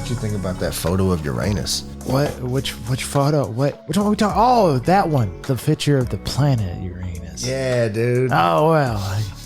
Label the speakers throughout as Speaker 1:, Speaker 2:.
Speaker 1: What you think about that photo of Uranus?
Speaker 2: What? Which photo? What? Which one are we talking? Oh, that one. The picture of the planet Uranus.
Speaker 1: Yeah, dude.
Speaker 2: Oh, well.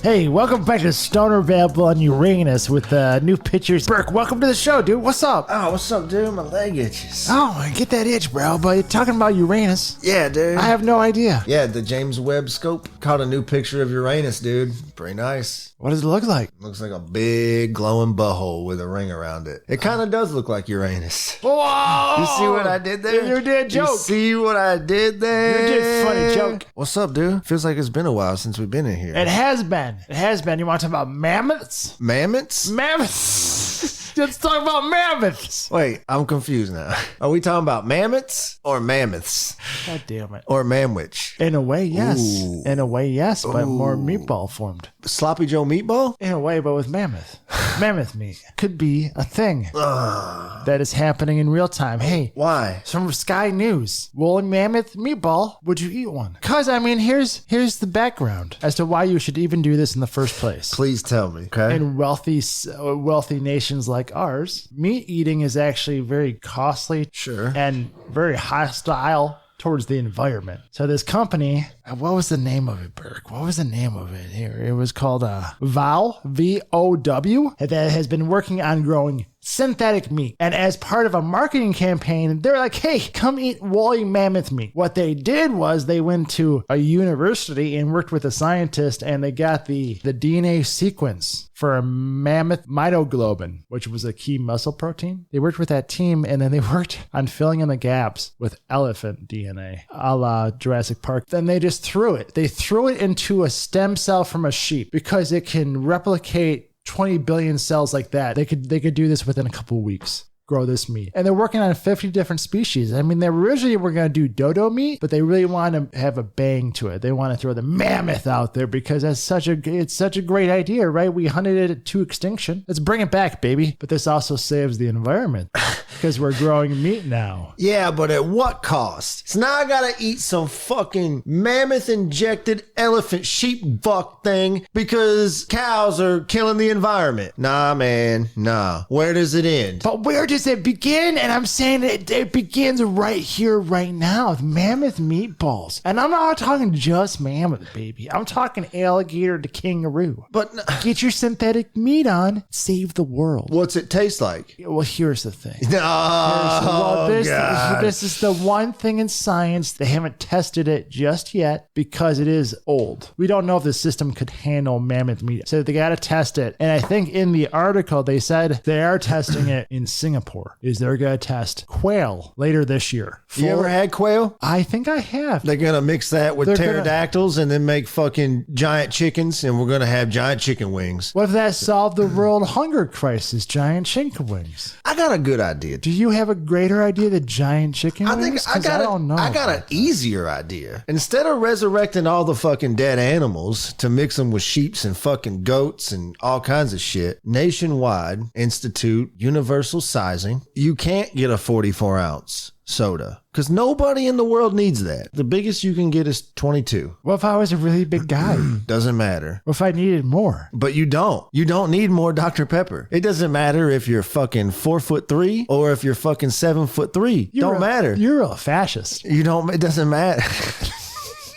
Speaker 2: Hey, welcome back to Stoner Babble on Uranus with new pictures. Burke, welcome to the show, dude. What's up?
Speaker 1: Oh, what's up, dude? My leg itches.
Speaker 2: Oh, I get that itch, bro. But you're talking about Uranus.
Speaker 1: Yeah, dude.
Speaker 2: I have no idea.
Speaker 1: Yeah, the James Webb scope caught a new picture of Uranus, dude. Pretty nice.
Speaker 2: What does it look like?
Speaker 1: Looks like a big glowing butthole with a ring around it. It kind of does look like Uranus.
Speaker 2: Whoa!
Speaker 1: You see what I did there?
Speaker 2: You did joke.
Speaker 1: You see what I did there?
Speaker 2: You did funny joke.
Speaker 1: What's up, dude? Feels like it's been a while since we've been in here.
Speaker 2: It has been. It has been. You want to talk about mammoths?
Speaker 1: Mammoths?
Speaker 2: Mammoths. Let's talk about mammoths.
Speaker 1: Wait, I'm confused now. Are we talking about mammoths or mammoths?
Speaker 2: God damn it.
Speaker 1: Or manwich?
Speaker 2: In a way, yes.
Speaker 1: Ooh.
Speaker 2: In a way, yes, but more
Speaker 1: Ooh.
Speaker 2: meatball formed.
Speaker 1: Sloppy Joe meatball?
Speaker 2: In a way, but with mammoth. Mammoth meat could be a thing that is happening in real time. Hey,
Speaker 1: Why?
Speaker 2: from Sky News, woolly mammoth meatball, would you eat one? Because, I mean, here's the background as to why you should even do this in the first place.
Speaker 1: Please tell me, okay?
Speaker 2: In wealthy nations like ours, meat eating is actually very costly
Speaker 1: Sure.
Speaker 2: and very hostile towards the environment. So this company, what was the name of it, Burke? What was the name of it here? It was called VOW, V-O-W, that has been working on growing synthetic meat. And as part of a marketing campaign, they're like, hey, come eat woolly mammoth meat. What they did was they went to a university and worked with a scientist, and they got the DNA sequence for a mammoth myoglobin, which was a key muscle protein. They worked with that team, and then they worked on filling in the gaps with elephant DNA, a la Jurassic Park. Then they just threw it. They threw it into a stem cell from a sheep because it can replicate 20 billion cells like that. They could do this within a couple weeks. Grow this meat. And they're working on 50 different species. I mean, they originally were going to do dodo meat, but they really want to have a bang to it. They want to throw the mammoth out there because it's such a great idea, right? We hunted it to extinction. Let's bring it back, baby. But this also saves the environment because we're growing meat now.
Speaker 1: Yeah, but at what cost? So now I gotta eat some fucking mammoth injected elephant sheep buck thing because cows are killing the environment. Nah, man, nah. Where does it end?
Speaker 2: But where does it begin? And I'm saying it begins right here, right now, with mammoth meatballs. And I'm not talking just mammoth, baby. I'm talking alligator to kangaroo.
Speaker 1: But
Speaker 2: Get your synthetic meat on, save the world.
Speaker 1: what's it taste like?
Speaker 2: Well, here's the thing.
Speaker 1: Oh, God.
Speaker 2: This is the one thing in science they haven't tested it just yet because it is old. We don't know if the system could handle mammoth meat, so they got to test it. And I think in the article they said they are testing it in Singapore. They're going to test quail later this year.
Speaker 1: You ever had quail?
Speaker 2: I think I have.
Speaker 1: They're gonna mix that with pterodactyls and then make fucking giant chickens, and we're gonna have giant chicken wings.
Speaker 2: What if that solved the world hunger crisis? Giant chicken wings.
Speaker 1: I got a good idea.
Speaker 2: Do you have a greater idea than giant chicken wings?
Speaker 1: I think I
Speaker 2: don't know.
Speaker 1: I got an easier idea. Instead of resurrecting all the fucking dead animals to mix them with sheeps and fucking goats and all kinds of shit, nationwide institute universal sizing. You can't get a 44 ounce soda because nobody in the world needs that. The biggest you can get is 22.
Speaker 2: What if I was a really big guy?
Speaker 1: Doesn't matter.
Speaker 2: What if I needed more?
Speaker 1: But you don't. You don't need more Dr. Pepper. It doesn't matter if you're fucking 4'3" or if you're fucking 7'3". Don't matter.
Speaker 2: You're a fascist.
Speaker 1: You don't. It doesn't matter.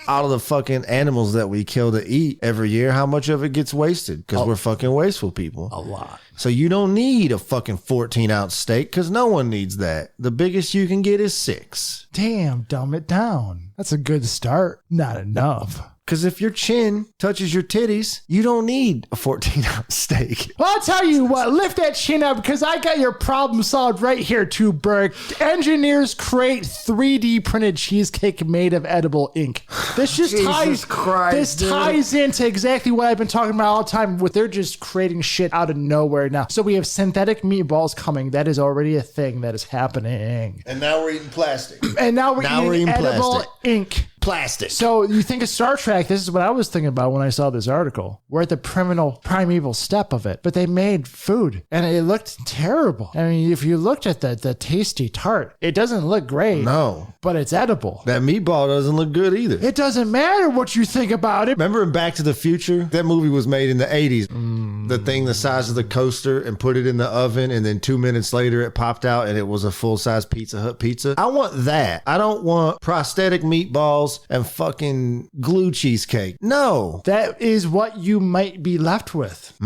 Speaker 1: Out of the fucking animals that we kill to eat every year, how much of it gets wasted? Because we're fucking wasteful people.
Speaker 2: A lot.
Speaker 1: So you don't need a fucking 14-ounce steak because no one needs that. The biggest you can get is 6.
Speaker 2: Damn, dumb it down. That's a good start. Not enough.
Speaker 1: Because if your chin touches your titties, you don't need a 14-ounce steak.
Speaker 2: Well, I'll tell you what, lift that chin up because I got your problem solved right here too, Burke. Engineers create 3D printed cheesecake made of edible ink. This just ties into exactly what I've been talking about all the time. They're just creating shit out of nowhere now. So we have synthetic meatballs coming. That is already a thing that is happening.
Speaker 1: And now we're eating plastic.
Speaker 2: And now we're eating edible
Speaker 1: plastic.
Speaker 2: ink.
Speaker 1: Plastic.
Speaker 2: So you think of Star Trek, this is what I was thinking about when I saw this article. We're at the primeval step of it, but they made food and it looked terrible. I mean, if you looked at the tasty tart, it doesn't look great.
Speaker 1: No.
Speaker 2: But it's edible.
Speaker 1: That meatball doesn't look good either.
Speaker 2: It doesn't matter what you think about it.
Speaker 1: Remember in Back to the Future? That movie was made in the 80s. the thing the size of the coaster and put it in the oven, and then 2 minutes later it popped out and it was a full-size Pizza Hut pizza. I want that. I don't want prosthetic meatballs and fucking glue cheesecake. No.
Speaker 2: That is what you might be left with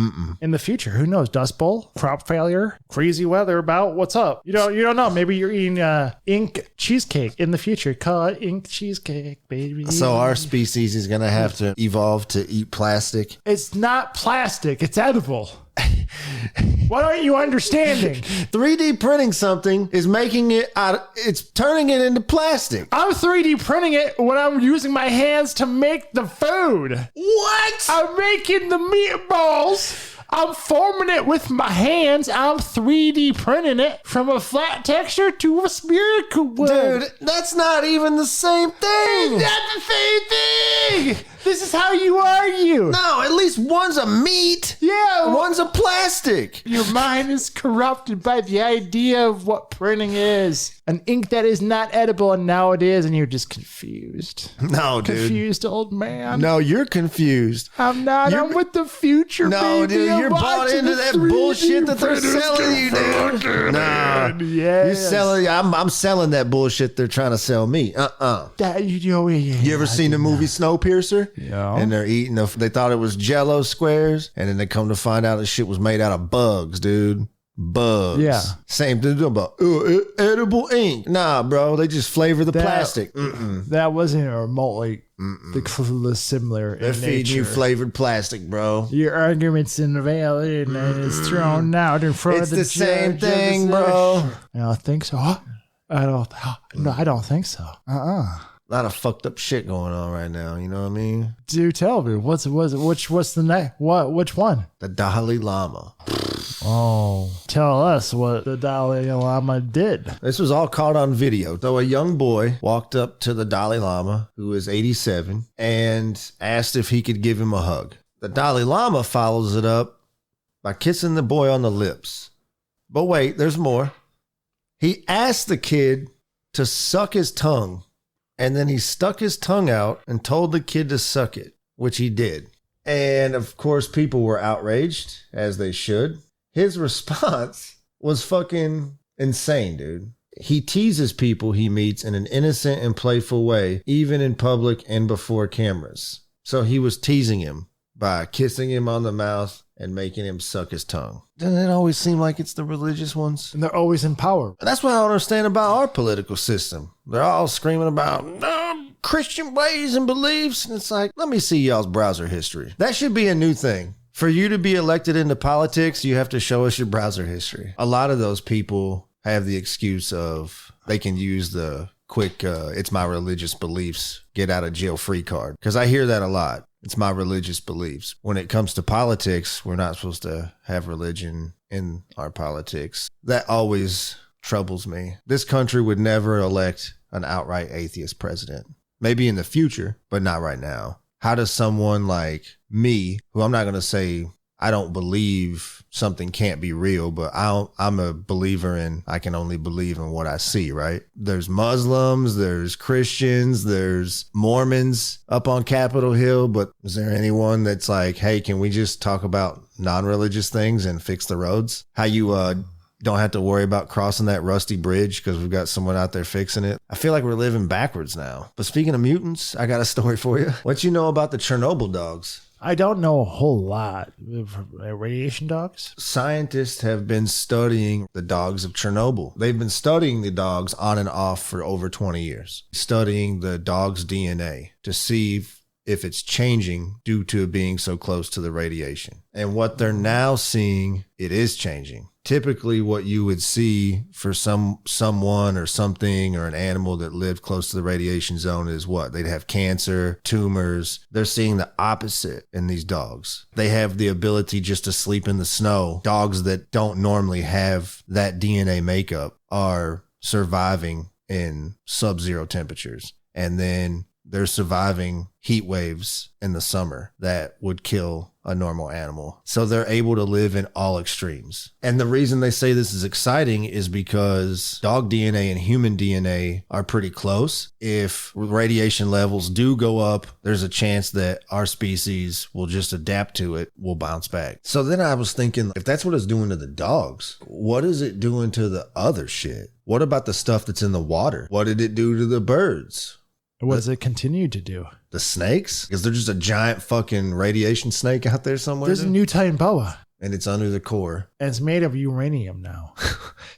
Speaker 2: in the future. Who knows? Dust Bowl, crop failure, crazy weather about what's up. You don't know. Maybe you're eating ink cheesecake in the future. Cut ink cheesecake, baby.
Speaker 1: So our species is going to have to evolve to eat plastic.
Speaker 2: It's not plastic. It's edible. What aren't you understanding?
Speaker 1: 3D printing something is making it out. It's turning it into plastic.
Speaker 2: I'm 3D printing it when I'm using my hands to make the food.
Speaker 1: What?
Speaker 2: I'm making the meatballs. I'm forming it with my hands. I'm 3D printing it from a flat texture to a spherical one.
Speaker 1: Dude, that's not even the same thing.
Speaker 2: It's not the same thing. This is how you argue.
Speaker 1: No, at least one's a meat.
Speaker 2: Yeah.
Speaker 1: One's a plastic.
Speaker 2: Your mind is corrupted by the idea of what printing is. An ink that is not edible, and now it is, and you're just confused.
Speaker 1: No, dude.
Speaker 2: Confused old man.
Speaker 1: No, you're confused.
Speaker 2: I'm not. I'm with the future,
Speaker 1: No,
Speaker 2: baby.
Speaker 1: dude,
Speaker 2: I'm
Speaker 1: you're bought
Speaker 2: watching
Speaker 1: into
Speaker 2: the
Speaker 1: that
Speaker 2: 3D
Speaker 1: bullshit that they're
Speaker 2: printers
Speaker 1: selling you, dude. Nah.
Speaker 2: Yes.
Speaker 1: You're selling. I'm selling that bullshit they're trying to sell me. You ever seen the movie Snowpiercer?
Speaker 2: Yeah.
Speaker 1: And they're eating. They thought it was Jello squares, and then they come to find out the shit was made out of bugs, dude. Bugs.
Speaker 2: Yeah.
Speaker 1: Same thing about edible ink. Nah, bro. They just flavor the plastic.
Speaker 2: That wasn't remotely similar
Speaker 1: They're
Speaker 2: in
Speaker 1: feeding
Speaker 2: nature.
Speaker 1: you flavored plastic, bro.
Speaker 2: Your argument's invalid and it's thrown out in front
Speaker 1: It's
Speaker 2: of the
Speaker 1: the same
Speaker 2: judge of
Speaker 1: thing,
Speaker 2: the
Speaker 1: bro.
Speaker 2: session. I don't think so. I don't think so.
Speaker 1: A lot of fucked up shit going on right now. You know what I mean?
Speaker 2: Do tell me what's the name? Which one?
Speaker 1: The Dalai Lama.
Speaker 2: Oh, tell us what the Dalai Lama did.
Speaker 1: This was all caught on video. So a young boy walked up to the Dalai Lama, who is 87, and asked if he could give him a hug. The Dalai Lama follows it up by kissing the boy on the lips. But wait, there's more. He asked the kid to suck his tongue, and then he stuck his tongue out and told the kid to suck it, which he did. And of course, people were outraged, as they should. His response was fucking insane, dude. He teases people he meets in an innocent and playful way, even in public and before cameras. So he was teasing him by kissing him on the mouth and making him suck his tongue. Doesn't it always seem like it's the religious ones?
Speaker 2: And they're always in power.
Speaker 1: That's what I don't understand about our political system. They're all screaming about Christian ways and beliefs. And it's like, let me see y'all's browser history. That should be a new thing. For you to be elected into politics, you have to show us your browser history. A lot of those people have the excuse of they can use the quick, it's my religious beliefs, get out of jail free card. Because I hear that a lot. It's my religious beliefs. When it comes to politics, we're not supposed to have religion in our politics. That always troubles me. This country would never elect an outright atheist president. Maybe in the future, but not right now. How does someone like me, who I'm not going to say I don't believe something can't be real, but I'm a believer in I can only believe in what I see, right? There's Muslims, there's Christians, there's Mormons up on Capitol Hill, but is there anyone that's like, hey, can we just talk about non-religious things and fix the roads? How you don't have to worry about crossing that rusty bridge because we've got someone out there fixing it. I feel like we're living backwards now. But speaking of mutants, I got a story for you. What you know about the Chernobyl dogs?
Speaker 2: I don't know a whole lot. Radiation dogs?
Speaker 1: Scientists have been studying the dogs of Chernobyl. They've been studying the dogs on and off for over 20 years, studying the dog's DNA to see if it's changing due to being so close to the radiation. And what they're now seeing, it is changing. Typically what you would see for someone or something or an animal that lived close to the radiation zone is what? They'd have cancer, tumors. They're seeing the opposite in these dogs. They have the ability just to sleep in the snow. Dogs that don't normally have that DNA makeup are surviving in sub-zero temperatures. And then they're surviving heat waves in the summer that would kill a normal animal. So they're able to live in all extremes. And the reason they say this is exciting is because dog DNA and human DNA are pretty close. If radiation levels do go up, there's a chance that our species will just adapt to it, will bounce back. So then I was thinking, if that's what it's doing to the dogs, what is it doing to the other shit? What about the stuff that's in the water? What did it do to the birds?
Speaker 2: What does it continue to do?
Speaker 1: The snakes? Because they're just a giant fucking radiation snake out there somewhere.
Speaker 2: There's a new Titan boa.
Speaker 1: And it's under the core.
Speaker 2: And it's made of uranium now.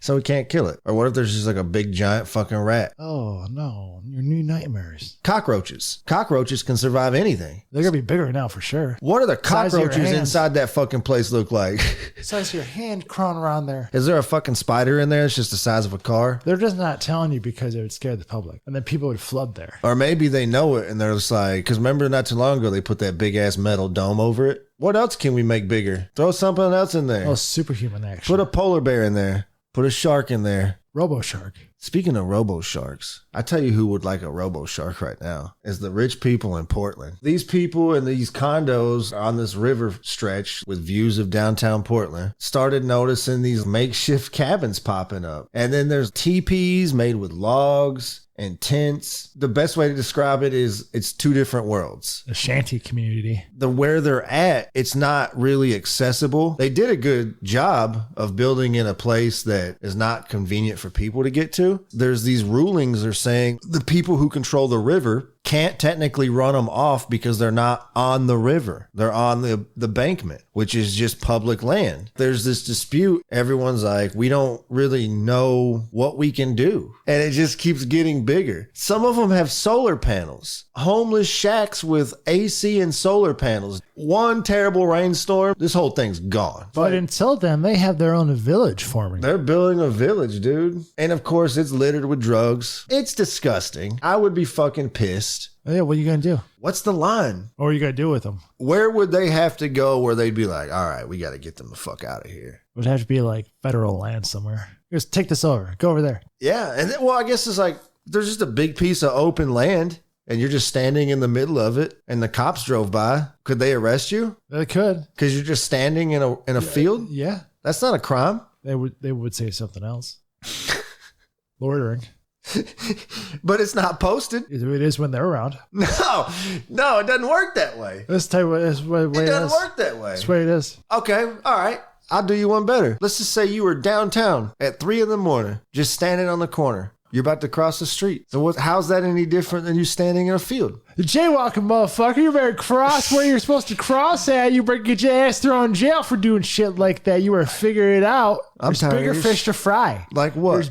Speaker 1: So we can't kill it. Or what if there's just like a big giant fucking rat?
Speaker 2: Oh, no. Your new nightmares.
Speaker 1: Cockroaches. Cockroaches can survive anything.
Speaker 2: They're going to be bigger now for sure.
Speaker 1: What are the
Speaker 2: Size of your
Speaker 1: cockroaches
Speaker 2: hand.
Speaker 1: inside that fucking place look like?
Speaker 2: The size of your hand crawling around there.
Speaker 1: Is there a fucking spider in there? It's just the size of a car?
Speaker 2: They're just not telling you because it would scare the public. And then people would flood there.
Speaker 1: Or maybe they know it and they're just like, because remember not too long ago, they put that big ass metal dome over it. What else can we make bigger? Throw something else in there.
Speaker 2: Oh, superhuman action.
Speaker 1: Put a polar bear in there. Put a shark in there.
Speaker 2: Robo Shark.
Speaker 1: Speaking of robo sharks, I tell you who would like a robo shark right now is the rich people in Portland. These people in these condos on this river stretch with views of downtown Portland started noticing these makeshift cabins popping up. And then there's teepees made with logs and tents. The best way to describe it is it's two different worlds.
Speaker 2: The shanty community.
Speaker 1: Where they're at, it's not really accessible. They did a good job of building in a place that is not convenient for people to get to. There's these rulings that are saying the people who control the river can't technically run them off because they're not on the river. They're on the bankment, which is just public land. There's this dispute. Everyone's like, we don't really know what we can do. And it just keeps getting bigger. Some of them have solar panels, homeless shacks with AC and solar panels. One terrible rainstorm, this whole thing's gone.
Speaker 2: But until then, they have their own village forming.
Speaker 1: They're building a village, dude. And of course, it's littered with drugs. It's disgusting. I would be fucking pissed.
Speaker 2: Yeah, what are you going to do?
Speaker 1: What's the line?
Speaker 2: What are you going to do with them?
Speaker 1: Where would they have to go where they'd be like, all right, we got to get them the fuck out of here?
Speaker 2: It would have to be like federal land somewhere. Just take this over. Go over there.
Speaker 1: Yeah. And then, well, I guess it's like there's just a big piece of open land and you're just standing in the middle of it and the cops drove by. Could they arrest you?
Speaker 2: They could.
Speaker 1: Because you're just standing in a field?
Speaker 2: Yeah.
Speaker 1: That's not a crime.
Speaker 2: They would say something else. Loitering.
Speaker 1: But it's not posted.
Speaker 2: It is when they're around.
Speaker 1: No, it doesn't work that way.
Speaker 2: Let's tell you what is.
Speaker 1: It doesn't work that way.
Speaker 2: That's the way it is.
Speaker 1: Okay, all right. I'll do you one better. Let's just say you were downtown at 3 a.m, just standing on the corner. You're about to cross the street. So how's that any different than you standing in a field?
Speaker 2: The jaywalking motherfucker, you better cross where you're supposed to cross at. You better get your ass thrown in jail for doing shit like that. You better figure it out. There's bigger fish to fry.
Speaker 1: Like what?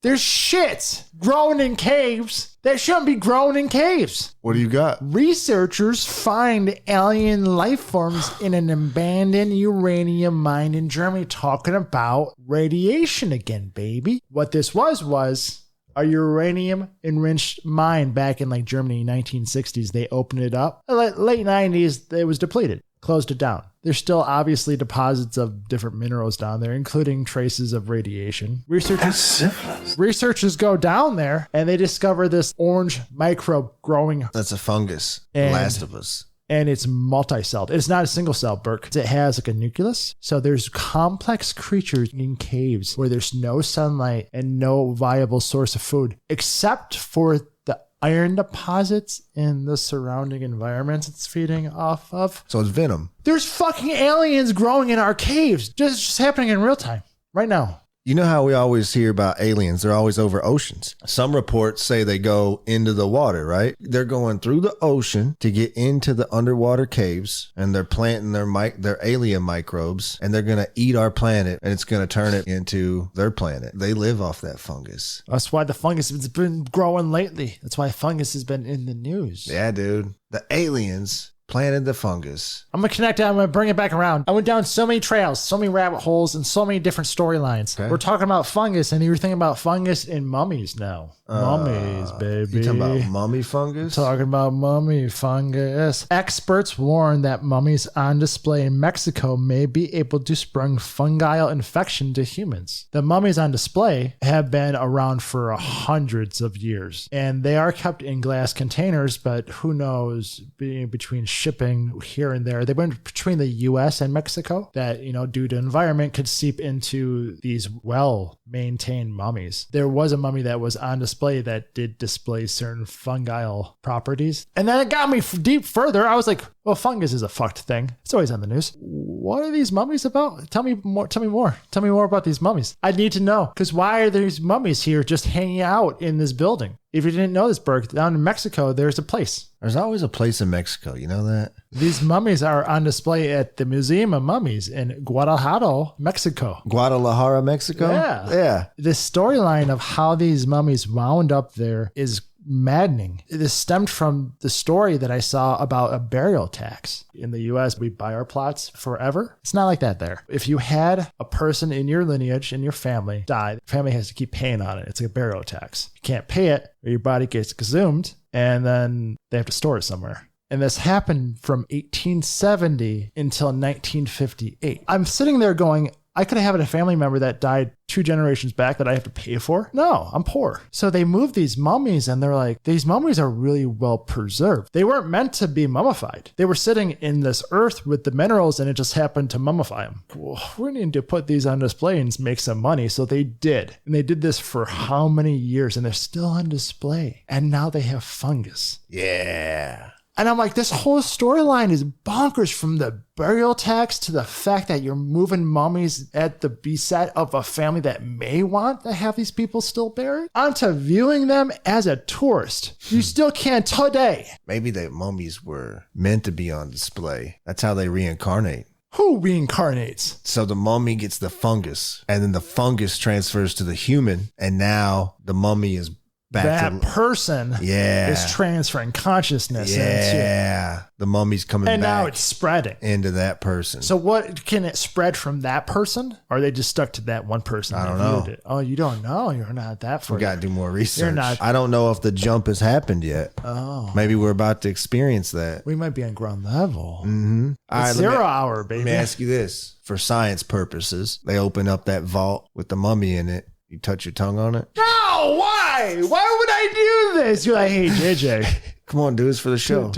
Speaker 2: There's shit growing in caves that shouldn't be growing in caves.
Speaker 1: What do you got?
Speaker 2: Researchers find alien life forms in an abandoned uranium mine in Germany, talking about radiation again, baby. What this was a uranium enriched mine back in like Germany, 1960s. They opened it up. Late 90s, it was depleted. Closed it down. There's still obviously deposits of different minerals down there, including traces of radiation. Researchers go down there and they discover this orange microbe growing.
Speaker 1: That's a fungus. The Last of Us.
Speaker 2: And it's multi-celled. It's not a single cell, Burke. It has like a nucleus. So there's complex creatures in caves where there's no sunlight and no viable source of food, except for the iron deposits in the surrounding environments it's feeding off of.
Speaker 1: So it's venom.
Speaker 2: There's fucking aliens growing in our caves. Just happening in real time right now.
Speaker 1: You know how we always hear about aliens? They're always over oceans. Some reports say they go into the water, right? They're going through the ocean to get into the underwater caves, and they're planting their alien microbes, and they're going to eat our planet, and it's going to turn it into their planet. They live off that fungus.
Speaker 2: That's why the fungus has been growing lately. That's why fungus has been in the news.
Speaker 1: Yeah, dude. The aliens planted the fungus.
Speaker 2: I'm going to connect it. I'm going to bring it back around. I went down so many trails, so many rabbit holes, and so many different storylines. Okay. We're talking about fungus, and you're thinking about fungus in mummies now. Mummies, baby.
Speaker 1: You talking about mummy fungus?
Speaker 2: Talking about mummy fungus. Experts warn that mummies on display in Mexico may be able to spring fungal infection to humans. The mummies on display have been around for hundreds of years, and they are kept in glass containers, but who knows, between shipping here and there, they went between the U.S. and Mexico that, due to environment could seep into these well-maintained mummies. There was a mummy that was on display that did display certain fungal properties. And then it got me deep further. I was like, well, fungus is a fucked thing. It's always on the news. What are these mummies about? Tell me more. Tell me more about these mummies. I need to know. Because why are these mummies here just hanging out in this building? If you didn't know this, Berg, down in Mexico, there's a place.
Speaker 1: There's always a place in Mexico. You know that?
Speaker 2: These mummies are on display at the Museum of Mummies in Guadalajara, Mexico.
Speaker 1: Guadalajara, Mexico?
Speaker 2: Yeah. The storyline of how these mummies wound up there is maddening. This stemmed from the story that I saw about a burial tax. In the U.S., we buy our plots forever. It's not like that there. If you had a person in your lineage, in your family, die, the family has to keep paying on it. It's like a burial tax. You can't pay it, or your body gets exhumed, and then they have to store it somewhere. And this happened from 1870 until 1958. I'm sitting there going, I could have had a family member that died 2 generations back that I have to pay for. No, I'm poor. So they moved these mummies, and they're like, these mummies are really well preserved. They weren't meant to be mummified. They were sitting in this earth with the minerals, and it just happened to mummify them. Well, we need to put these on display and make some money. So they did. And they did this for how many years? And they're still on display. And now they have fungus.
Speaker 1: Yeah.
Speaker 2: And I'm like, this whole storyline is bonkers, from the burial tax to the fact that you're moving mummies at the beset of a family that may want to have these people still buried, onto viewing them as a tourist. You still can't today.
Speaker 1: Maybe the mummies were meant to be on display. That's how they reincarnate.
Speaker 2: Who reincarnates?
Speaker 1: So the mummy gets the fungus, and then the fungus transfers to the human, and now the mummy is back
Speaker 2: that person is transferring consciousness into.
Speaker 1: The mummy's coming back.
Speaker 2: And now it's spreading
Speaker 1: into that person.
Speaker 2: So what, can it spread from that person? Or are they just stuck to that one person?
Speaker 1: I don't know.
Speaker 2: Oh, you don't know? You're not that far.
Speaker 1: We got to do more research.
Speaker 2: You're not.
Speaker 1: I don't know if the jump has happened yet.
Speaker 2: Oh.
Speaker 1: Maybe we're about to experience that.
Speaker 2: We might be on ground level.
Speaker 1: Mm-hmm.
Speaker 2: All right, 0 hour, baby.
Speaker 1: Let me ask you this. For science purposes, they open up that vault with the mummy in it. You touch your tongue on it?
Speaker 2: No, why? Why would I do this? You're like, hey, JJ.
Speaker 1: Come on, do this for the show.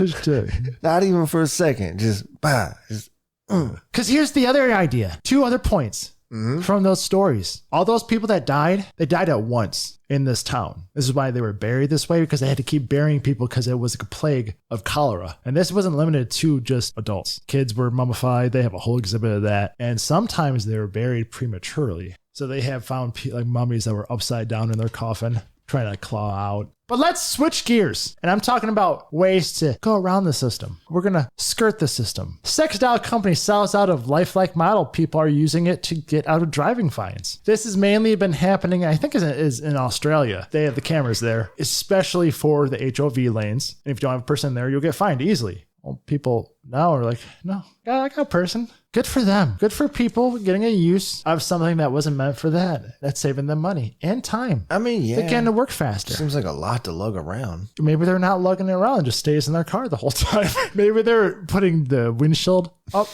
Speaker 1: Not even for a second. Just,
Speaker 2: Because here's the other idea. 2 other points from those stories. All those people that died, they died at once in this town. This is why they were buried this way, because they had to keep burying people because it was a plague of cholera. And this wasn't limited to just adults. Kids were mummified. They have a whole exhibit of that. And sometimes they were buried prematurely. So they have found like mummies that were upside down in their coffin, trying to claw out. But let's switch gears. And I'm talking about ways to go around the system. We're going to skirt the system. Sex doll company sells out of lifelike model. People are using it to get out of driving fines. This has mainly been happening, I think, is in Australia. They have the cameras there, especially for the HOV lanes. And if you don't have a person there, you'll get fined easily. Well, people now are like, no, I got a person. Good for them. Good for people getting a use of something that wasn't meant for that. That's saving them money and time.
Speaker 1: I mean, yeah.
Speaker 2: They're getting to work faster.
Speaker 1: Seems like a lot to lug around.
Speaker 2: Maybe they're not lugging it around. It just stays in their car the whole time. Maybe they're putting the windshield up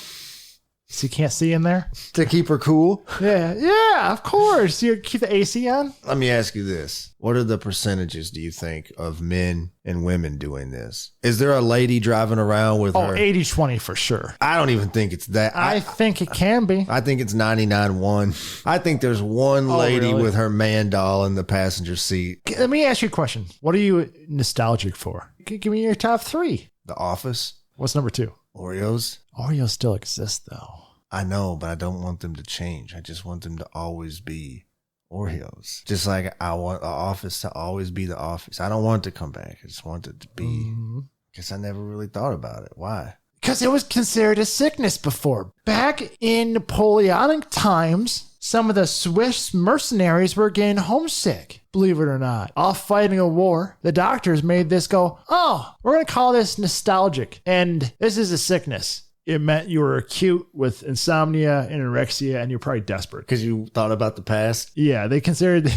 Speaker 2: so you can't see in there.
Speaker 1: To keep her cool?
Speaker 2: Yeah, of course. You keep the AC on.
Speaker 1: Let me ask you this. What are the percentages, do you think, of men and women doing this? Is there a lady driving around with her?
Speaker 2: 80-20 for sure.
Speaker 1: I don't even think it's that.
Speaker 2: I think it can be.
Speaker 1: I think it's 99-1. I think there's one lady with her man doll in the passenger seat.
Speaker 2: Let me ask you a question. What are you nostalgic for? Give me your top 3.
Speaker 1: The Office.
Speaker 2: What's number 2?
Speaker 1: Oreos.
Speaker 2: Oreos still exist, though.
Speaker 1: I know, but I don't want them to change. I just want them to always be Oreos. Just like I want The Office to always be The Office. I don't want it to come back. I just want it to be. Guess I never really thought about it. Why?
Speaker 2: Because it was considered a sickness before. Back in Napoleonic times, some of the Swiss mercenaries were getting homesick. Believe it or not. All fighting a war, the doctors made this go, oh, we're going to call this nostalgic. And this is a sickness. It meant you were acute with insomnia, anorexia, and you're probably desperate.
Speaker 1: Because you thought about the past?
Speaker 2: Yeah, they considered...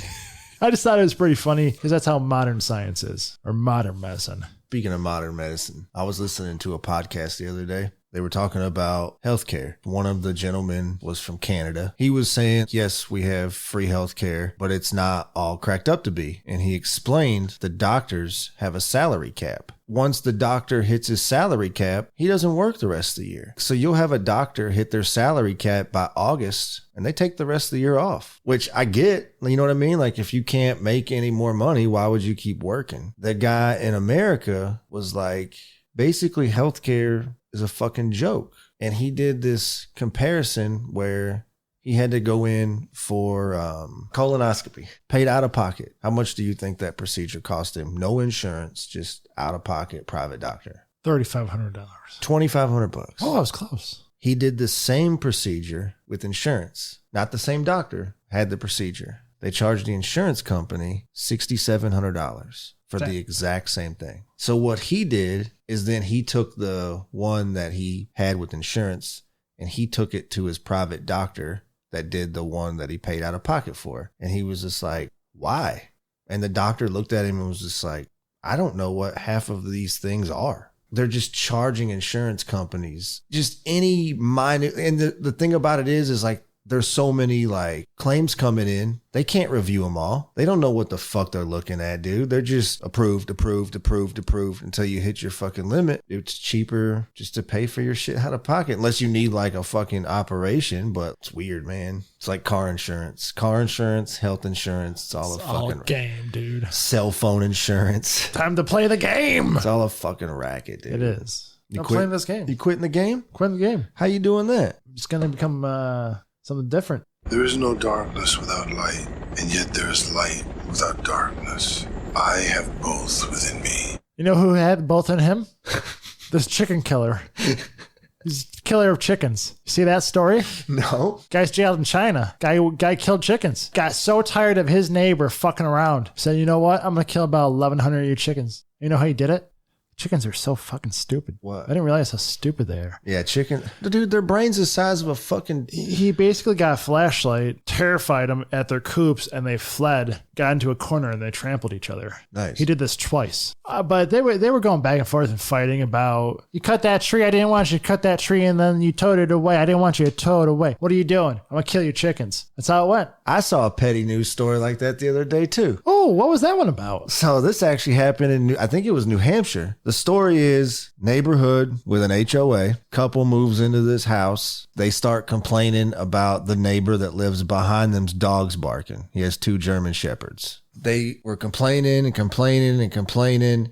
Speaker 2: I just thought it was pretty funny because that's how modern science is, or modern medicine.
Speaker 1: Speaking of modern medicine, I was listening to a podcast the other day. They were talking about healthcare. One of the gentlemen was from Canada. He was saying, yes, we have free healthcare, but it's not all cracked up to be. And he explained the doctors have a salary cap. Once the doctor hits his salary cap, he doesn't work the rest of the year. So you'll have a doctor hit their salary cap by August and they take the rest of the year off, which I get. You know what I mean? Like if you can't make any more money, why would you keep working? The guy in America was like, basically healthcare is a fucking joke. And he did this comparison where he had to go in for colonoscopy, paid out of pocket. How much do you think that procedure cost him? No insurance, just out of pocket, private doctor.
Speaker 2: $3,500.
Speaker 1: $2,500.
Speaker 2: Oh, I was close.
Speaker 1: He did the same procedure with insurance. Not the same doctor had the procedure. They charged the insurance company $6,700 for the exact same thing. So what he did is then he took the one that he had with insurance and he took it to his private doctor that did the one that he paid out of pocket for. And he was just like, why? And the doctor looked at him and was just like, I don't know what half of these things are. They're just charging insurance companies just any minor. And the thing about it is like, there's so many like claims coming in. They can't review them all. They don't know what the fuck they're looking at, dude. They're just approved until you hit your fucking limit. It's cheaper just to pay for your shit out of pocket unless you need like a fucking operation. But it's weird, man. It's like car insurance, health insurance. It's all fucking
Speaker 2: game, dude.
Speaker 1: Cell phone insurance.
Speaker 2: Time to play the game.
Speaker 1: It's all a fucking racket, dude.
Speaker 2: It is.
Speaker 1: I'm
Speaker 2: playing this game.
Speaker 1: You quitting the game?
Speaker 2: Quitting the game.
Speaker 1: How you doing that?
Speaker 2: I'm just gonna become something different.
Speaker 3: There is no darkness without light, and yet there is light without darkness. I have both within me.
Speaker 2: You know who had both in him? This chicken killer. He's a killer of chickens. You see that story?
Speaker 1: No.
Speaker 2: Guy's jailed in China. Guy killed chickens. Got so tired of his neighbor fucking around. Said, you know what? I'm going to kill about 1,100 of your chickens. You know how he did it? Chickens are so fucking stupid.
Speaker 1: What?
Speaker 2: I didn't realize how stupid they are.
Speaker 1: Yeah, chicken. Dude, their brain's the size of a fucking...
Speaker 2: He basically got a flashlight, terrified them at their coops, and they fled, got into a corner, and they trampled each other.
Speaker 1: Nice.
Speaker 2: He did this twice. But they were going back and forth and fighting about, you cut that tree, I didn't want you to cut that tree, and then you towed it away. I didn't want you to tow it away. What are you doing? I'm going to kill your chickens. That's how it went.
Speaker 1: I saw a petty news story like that the other day, too.
Speaker 2: Oh, what was that one about?
Speaker 1: So this actually happened in, I think it was New Hampshire. The story is neighborhood with an HOA. Couple moves into this house. They start complaining about the neighbor that lives behind them's dogs barking. He has 2 German Shepherds. They were complaining.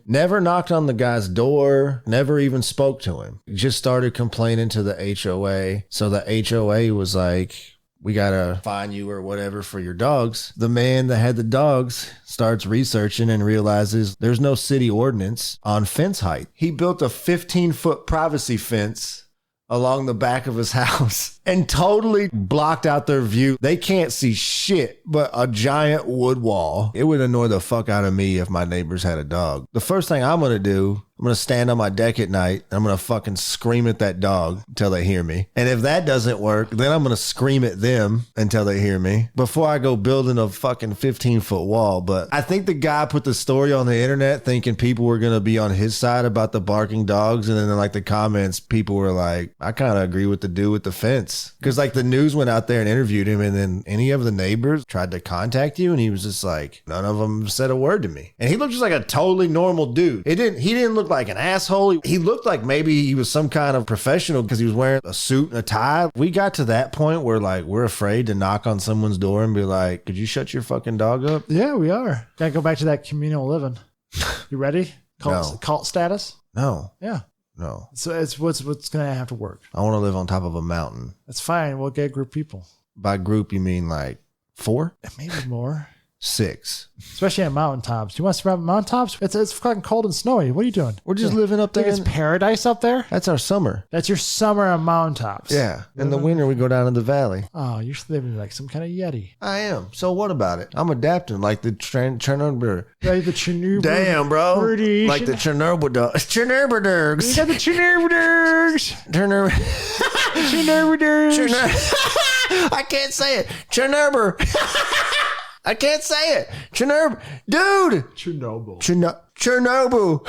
Speaker 1: Never knocked on the guy's door. Never even spoke to him. Just started complaining to the HOA. So the HOA was like, we got to fine you or whatever for your dogs. The man that had the dogs starts researching and realizes there's no city ordinance on fence height. He built a 15-foot privacy fence along the back of his house and totally blocked out their view. They can't see shit but a giant wood wall. It would annoy the fuck out of me if my neighbors had a dog. The first thing I'm going to do, I'm going to stand on my deck at night. I'm going to fucking scream at that dog until they hear me. And if that doesn't work, then I'm going to scream at them until they hear me before I go building a fucking 15-foot wall. But I think the guy put the story on the internet thinking people were going to be on his side about the barking dogs. And then in like the comments, people were like, I kind of agree with the dude with the fence. Because like the news went out there and interviewed him. And then any of the neighbors tried to contact you. And he was just like, none of them said a word to me. And he looked just like a totally normal dude. He didn't look like an asshole. He looked like maybe he was some kind of professional because he was wearing a suit and a tie. We got to that point where like we're afraid to knock on someone's door and be like, could you shut your fucking dog up?
Speaker 2: Yeah, we are. Gotta go back to that communal living. You ready? Cult status?
Speaker 1: No.
Speaker 2: Yeah.
Speaker 1: No.
Speaker 2: So it's what's gonna have to work.
Speaker 1: I want to live on top of a mountain.
Speaker 2: That's fine. We'll get a group of people.
Speaker 1: By group, you mean like 4?
Speaker 2: Maybe more.
Speaker 1: 6.
Speaker 2: Especially at mountaintops. Do you want to survive at mountaintops? It's fucking cold and snowy. What are you doing?
Speaker 1: We're just living up there.
Speaker 2: Think it's paradise up there?
Speaker 1: That's our summer.
Speaker 2: That's your summer on mountaintops.
Speaker 1: Yeah. In the winter, we go down in the valley.
Speaker 2: Oh, you're living like some kind of Yeti.
Speaker 1: I am. So what about it? I'm adapting like the Chernobyl.
Speaker 2: Like the Chernobyl.
Speaker 1: Damn, bro.
Speaker 2: radiation.
Speaker 1: Like the Chernobyl dogs. Chernobyl dogs.
Speaker 2: You got the Chernobyl dogs.
Speaker 1: Chernobyl.
Speaker 2: Chernobyl dogs.
Speaker 1: I can't say it. Chernobyl. I can't say it. Chernobyl. Dude.
Speaker 2: Chernobyl.
Speaker 1: Chernobyl.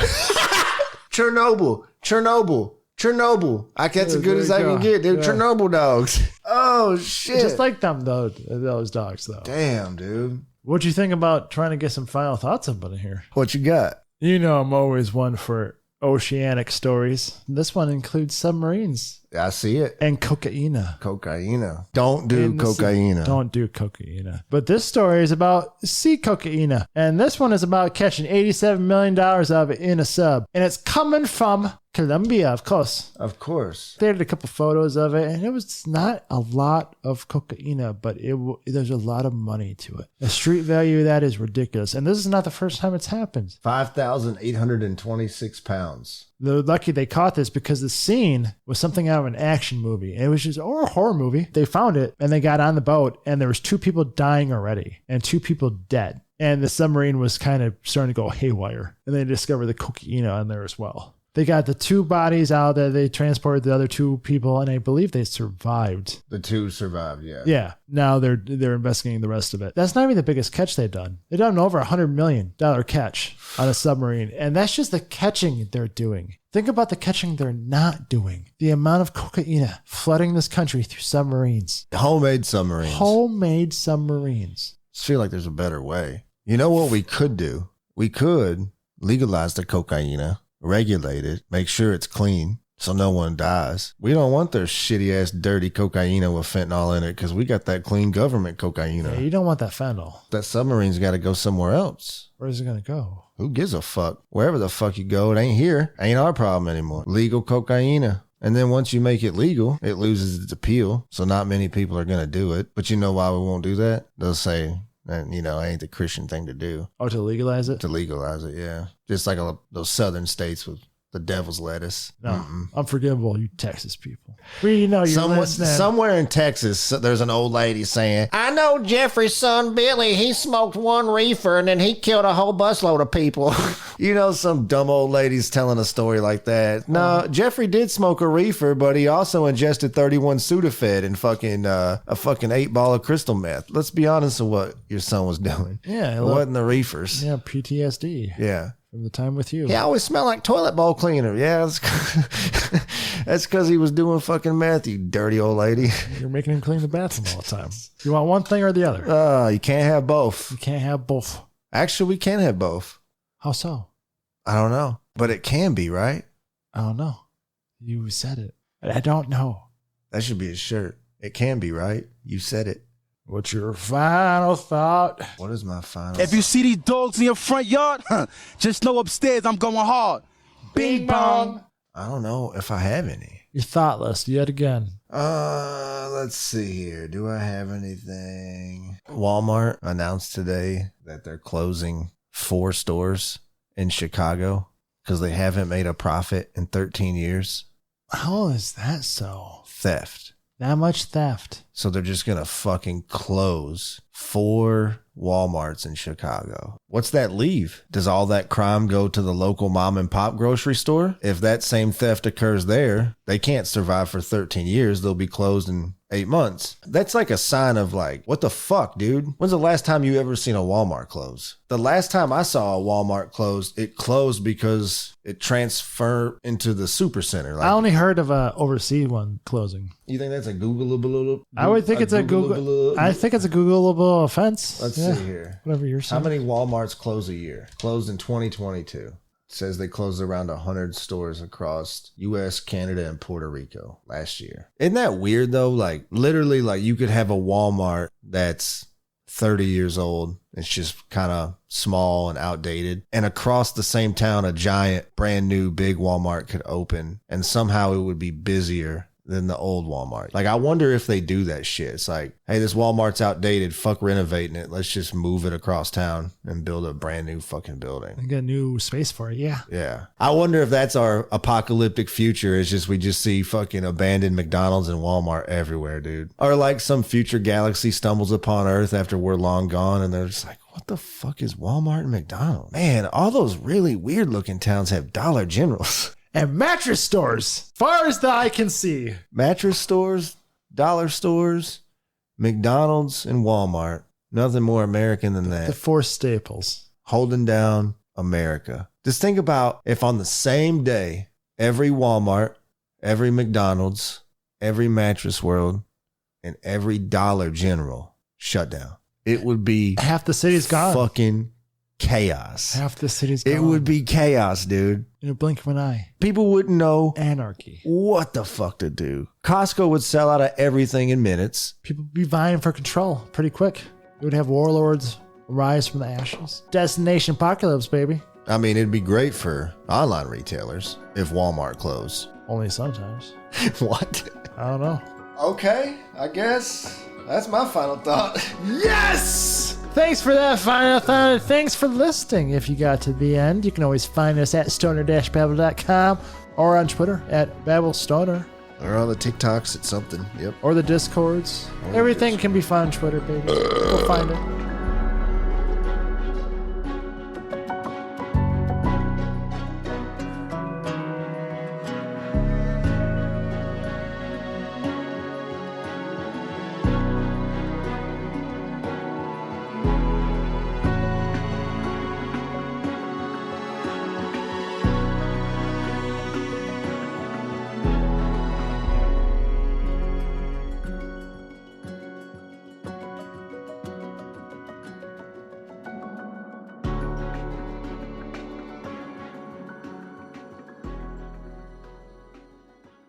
Speaker 1: Chernobyl. Chernobyl. Chernobyl. That's as good as I can get. They're Chernobyl dogs. Oh, shit.
Speaker 2: Just like them, though, those dogs, though.
Speaker 1: Damn, dude.
Speaker 2: What'd you think about trying to get some final thoughts up in here?
Speaker 1: What you got?
Speaker 2: You know I'm always one for oceanic stories. This one includes submarines
Speaker 1: I see it.
Speaker 2: and cocaina.
Speaker 1: Cocaina. Don't do
Speaker 2: In the sea.
Speaker 1: cocaina.
Speaker 2: Don't do cocaina. But this story is about sea cocaina. And this one is about catching $87 million of it in a sub. And it's coming from Colombia, of course.
Speaker 1: Of course.
Speaker 2: They had a couple photos of it, and it was not a lot of cocaina, but there's a lot of money to it. The street value of that is ridiculous. And this is not the first time it's happened.
Speaker 1: 5,826 pounds.
Speaker 2: They're lucky they caught this because the scene was something out of an action movie. It was just, or a horror movie. They found it and they got on the boat and there was 2 people dying already and 2 people dead. And the submarine was kind of starting to go haywire. And they discovered the cocaina on there as well. They got the 2 bodies out there. They transported the other 2 people, and I believe they survived.
Speaker 1: The 2 survived, yeah.
Speaker 2: Yeah. Now they're investigating the rest of it. That's not even the biggest catch they've done. They've done over $100 million catch on a submarine, and that's just the catching they're doing. Think about the catching they're not doing. The amount of cocaina flooding this country through submarines.
Speaker 1: Homemade submarines.
Speaker 2: Homemade submarines.
Speaker 1: I just feel like there's a better way. You know what we could do? We could legalize the cocaina, regulate it, make sure it's clean so no one dies. We don't want their shitty ass dirty cocaina with fentanyl in it because we got that clean government cocaina.
Speaker 2: Yeah, you don't want that fentanyl.
Speaker 1: That submarine's got to go somewhere else.
Speaker 2: Where is it going to go?
Speaker 1: Who gives a fuck? Wherever the fuck you go, it ain't here. Ain't our problem anymore. Legal cocaina. And then once you make it legal, it loses its appeal. So not many people are going to do it. But you know why we won't do that? They'll say, and you know, it ain't the Christian thing to do.
Speaker 2: Oh, to legalize it?
Speaker 1: To legalize it, yeah. Just like those southern states with the devil's lettuce.
Speaker 2: No, unforgivable, you Texas people. We know you're listening.
Speaker 1: Somewhere in Texas, there's an old lady saying, I know Jeffrey's son Billy, he smoked 1 reefer and then he killed a whole busload of people. You know, some dumb old lady's telling a story like that. No, Jeffrey did smoke a reefer, but he also ingested 31 Sudafed and a fucking 8-ball of crystal meth. Let's be honest with what your son was doing.
Speaker 2: Yeah.
Speaker 1: It wasn't the reefers.
Speaker 2: Yeah, PTSD.
Speaker 1: Yeah.
Speaker 2: From the time with you.
Speaker 1: He always smelled like toilet bowl cleaner. Yeah, that's because he was doing fucking meth, you dirty old lady.
Speaker 2: You're making him clean the bathroom all the time. You want one thing or the other?
Speaker 1: You can't have both.
Speaker 2: You can't have both.
Speaker 1: Actually, we can have both.
Speaker 2: How so?
Speaker 1: I don't know. But it can be, right?
Speaker 2: I don't know. You said it. I don't know.
Speaker 1: That should be a shirt. It can be, right? You said it.
Speaker 2: What's your final thought?
Speaker 1: What is my final
Speaker 4: If you see these dogs in your front yard, just know upstairs I'm going hard. Bing bong.
Speaker 1: I don't know if I have any.
Speaker 2: You're thoughtless yet again.
Speaker 1: Let's see here. Do I have anything? Walmart announced today that they're closing 4 stores in Chicago because they haven't made a profit in 13 years.
Speaker 2: How is that so?
Speaker 1: Theft.
Speaker 2: That much theft.
Speaker 1: So they're just going to fucking close 4 Walmarts in Chicago. What's that leave? Does all that crime go to the local mom and pop grocery store? If that same theft occurs there, they can't survive for 13 years. They'll be closed in 8 months. That's like a sign of like, what the fuck, dude? When's the last time you ever seen a Walmart close? The last time I saw a Walmart close, it closed because it transferred into the supercenter. Like,
Speaker 2: I only heard of a overseas one closing.
Speaker 1: You think that's a Googleable?
Speaker 2: I would think it's a Google. I think it's a Googleable offense.
Speaker 1: Let's see here.
Speaker 2: Whatever you're saying.
Speaker 1: How many Walmarts close a year? Closed in 2022. Says they closed around 100 stores across U.S., Canada, and Puerto Rico last year. Isn't that weird, though? Like, literally, like, you could have a Walmart that's 30 years old. It's just kind of small and outdated. And across the same town, a giant, brand new, big Walmart could open. And somehow it would be busier than the old Walmart. Like, I wonder if they do that shit. It's like, hey, this Walmart's outdated. Fuck renovating it. Let's just move it across town and build a brand new fucking building.
Speaker 2: And get a new space for it. Yeah.
Speaker 1: Yeah. I wonder if that's our apocalyptic future. It's just we just see fucking abandoned McDonald's and Walmart everywhere, dude. Or like some future galaxy stumbles upon Earth after we're long gone and they're just like, what the fuck is Walmart and McDonald's? Man, all those really weird looking towns have Dollar Generals.
Speaker 2: And mattress stores, far as the eye can see.
Speaker 1: Mattress stores, dollar stores, McDonald's, and Walmart. Nothing more American than that.
Speaker 2: The four staples.
Speaker 1: Holding down America. Just think about if on the same day, every Walmart, every McDonald's, every Mattress World, and every Dollar General shut down. It would be
Speaker 2: half the city's gone.
Speaker 1: Fucking chaos.
Speaker 2: Half the city's gone.
Speaker 1: It would be chaos, dude.
Speaker 2: In a blink of an eye.
Speaker 1: People wouldn't know
Speaker 2: anarchy.
Speaker 1: What the fuck to do. Costco would sell out of everything in minutes.
Speaker 2: People would be vying for control pretty quick. We would have warlords rise from the ashes. Destination apocalypse, baby.
Speaker 1: I mean, it'd be great for online retailers if Walmart closed.
Speaker 2: Only sometimes.
Speaker 1: What?
Speaker 2: I don't know.
Speaker 1: Okay, I guess that's my final thought.
Speaker 2: Yes! Thanks for that final thought, and thanks for listening. If you got to the end, you can always find us at stoner-babble.com or on Twitter at BabbleStoner.
Speaker 1: Or on the TikToks at something, yep.
Speaker 2: Or the Discords. Everything can be found on Twitter, baby. Go find it.